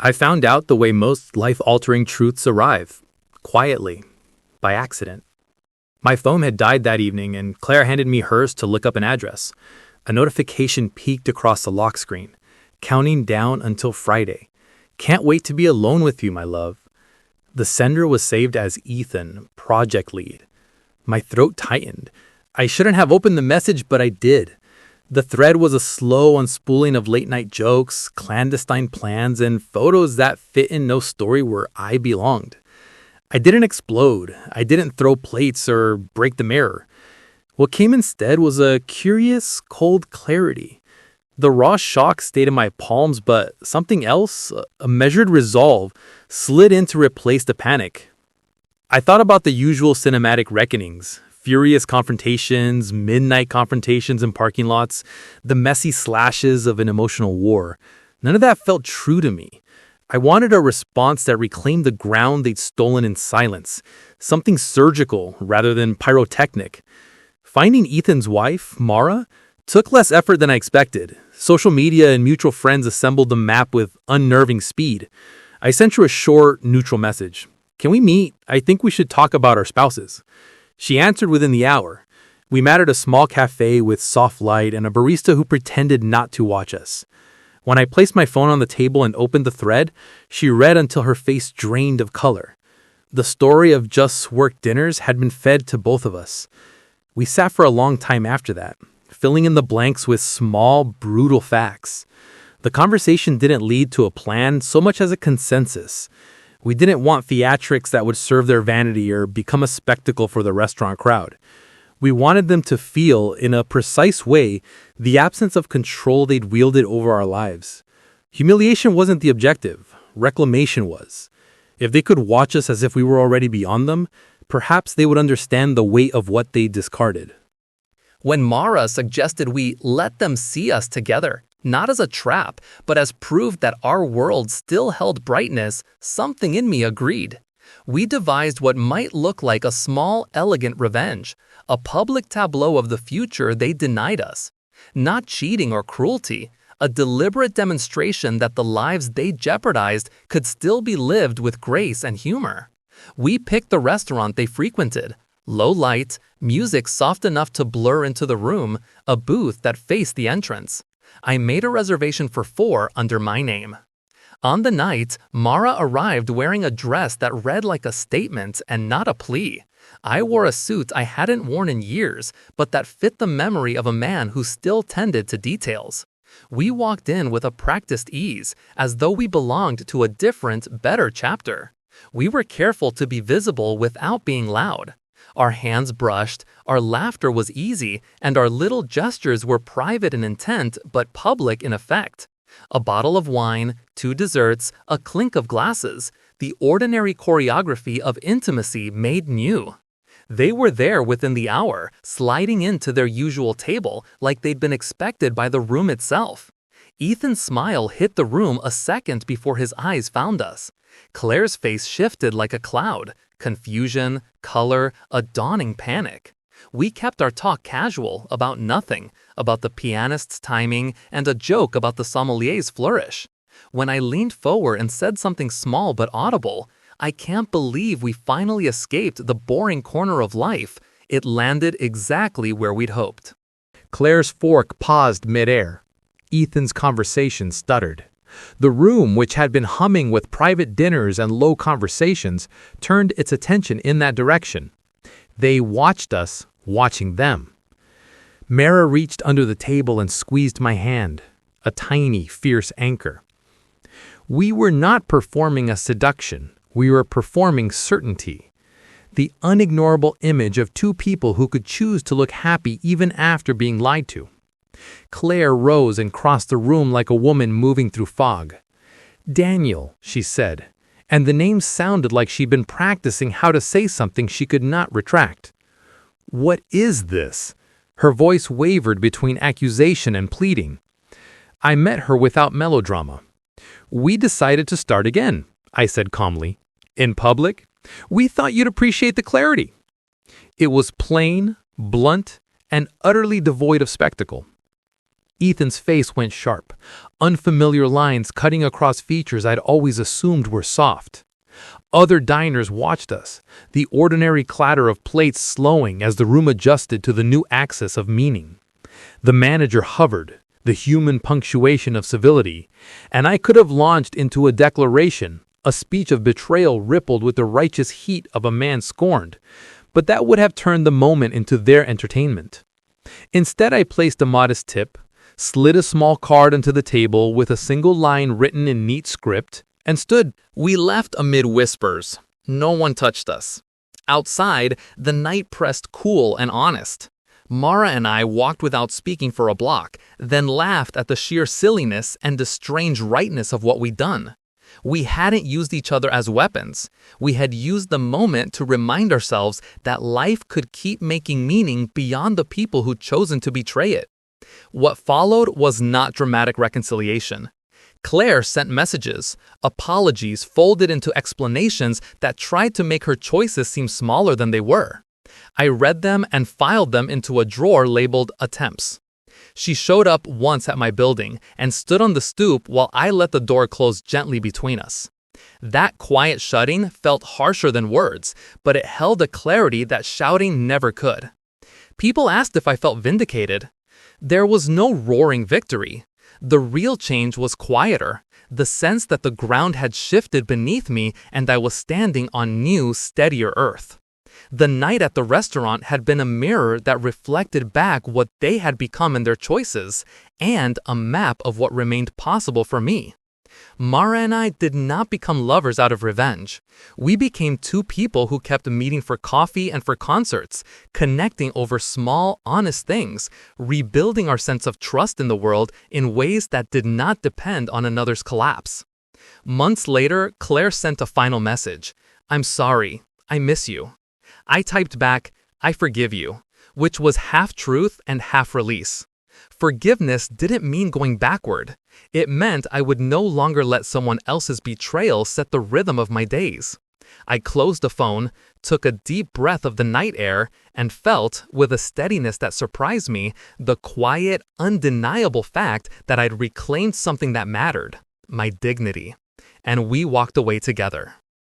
I found out the way most life-altering truths arrive, quietly, by accident. My phone had died that evening, and Claire handed me hers to look up an address. A notification peeked across the lock screen, counting down until Friday. Can't wait to be alone with you, my love. The sender was saved as Ethan, project lead. My throat tightened. I shouldn't have opened the message, but I did. The thread was a slow unspooling of late-night jokes, clandestine plans, and photos that fit in no story where I belonged. I didn't explode. I didn't throw plates or break the mirror. What came instead was a curious, cold clarity. The raw shock stayed in my palms, but something else, a measured resolve, slid in to replace the panic. I thought about the usual cinematic reckonings. Furious confrontations, midnight confrontations in parking lots, the messy slashes of an emotional war. None of that felt true to me. I wanted a response that reclaimed the ground they'd stolen in silence, something surgical rather than pyrotechnic. Finding Ethan's wife, Mara, took less effort than I expected. Social media and mutual friends assembled the map with unnerving speed. I sent her a short, neutral message. "Can we meet? I think we should talk about our spouses." She answered within the hour. We met at a small cafe with soft light and a barista who pretended not to watch us. When I placed my phone on the table and opened the thread, she read until her face drained of color. The story of just work dinners had been fed to both of us. We sat for a long time after that, filling in the blanks with small, brutal facts. The conversation didn't lead to a plan so much as a consensus. We didn't want theatrics that would serve their vanity or become a spectacle for the restaurant crowd. We wanted them to feel, in a precise way, the absence of control they'd wielded over our lives. Humiliation wasn't the objective. Reclamation was. If they could watch us as if we were already beyond them, perhaps they would understand the weight of what they discarded. When Mara suggested we let them see us together, not as a trap, but as proof that our world still held brightness, something in me agreed. We devised what might look like a small, elegant revenge, a public tableau of the future they denied us. Not cheating or cruelty, a deliberate demonstration that the lives they jeopardized could still be lived with grace and humor. We picked the restaurant they frequented. Low light, music soft enough to blur into the room, a booth that faced the entrance. I made a reservation for 4 under my name. On the night, Mara arrived wearing a dress that read like a statement and not a plea. I wore a suit I hadn't worn in years, but that fit the memory of a man who still tended to details. We walked in with a practiced ease, as though we belonged to a different, better chapter. We were careful to be visible without being loud. Our hands brushed, our laughter was easy, and our little gestures were private in intent but public in effect. A bottle of wine, 2 desserts, a clink of glasses, the ordinary choreography of intimacy made new. They were there within the hour, sliding into their usual table like they'd been expected by the room itself. Ethan's smile hit the room a second before his eyes found us. Claire's face shifted like a cloud. Confusion, color, a dawning panic. We kept our talk casual, about nothing, about the pianist's timing, and a joke about the sommelier's flourish. When I leaned forward and said something small but audible, "I can't believe we finally escaped the boring corner of life," it landed exactly where we'd hoped. Claire's fork paused midair. Ethan's conversation stuttered. The room, which had been humming with private dinners and low conversations, turned its attention in that direction. They watched us, watching them. Mara reached under the table and squeezed my hand, a tiny, fierce anchor. We were not performing a seduction. We were performing certainty. The unignorable image of 2 people who could choose to look happy even after being lied to. Claire rose and crossed the room like a woman moving through fog. "Daniel," she said, and the name sounded like she'd been practicing how to say something she could not retract. "What is this?" Her voice wavered between accusation and pleading. I met her without melodrama. "We decided to start again," I said calmly. "In public? We thought you'd appreciate the clarity." It was plain, blunt, and utterly devoid of spectacle. Ethan's face went sharp, unfamiliar lines cutting across features I'd always assumed were soft. Other diners watched us, the ordinary clatter of plates slowing as the room adjusted to the new axis of meaning. The manager hovered, the human punctuation of civility, and I could have launched into a declaration, a speech of betrayal rippled with the righteous heat of a man scorned, but that would have turned the moment into their entertainment. Instead, I placed a modest tip, slid a small card onto the table with a single line written in neat script, and stood. We left amid whispers. No one touched us. Outside, the night pressed cool and honest. Mara and I walked without speaking for a block, then laughed at the sheer silliness and the strange rightness of what we'd done. We hadn't used each other as weapons. We had used the moment to remind ourselves that life could keep making meaning beyond the people who'd chosen to betray it. What followed was not dramatic reconciliation. Claire sent messages, apologies folded into explanations that tried to make her choices seem smaller than they were. I read them and filed them into a drawer labeled Attempts. She showed up once at my building and stood on the stoop while I let the door close gently between us. That quiet shutting felt harsher than words, but it held a clarity that shouting never could. People asked if I felt vindicated. There was no roaring victory. The real change was quieter, the sense that the ground had shifted beneath me and I was standing on new, steadier earth. The night at the restaurant had been a mirror that reflected back what they had become in their choices, and a map of what remained possible for me. Mara and I did not become lovers out of revenge. We became two people who kept meeting for coffee and for concerts, connecting over small, honest things, rebuilding our sense of trust in the world in ways that did not depend on another's collapse. Months later, Claire sent a final message. "I'm sorry. I miss you." I typed back, "I forgive you," which was half truth and half release. Forgiveness didn't mean going backward. It meant I would no longer let someone else's betrayal set the rhythm of my days. I closed the phone, took a deep breath of the night air, and felt, with a steadiness that surprised me, the quiet, undeniable fact that I'd reclaimed something that mattered, my dignity. And we walked away together.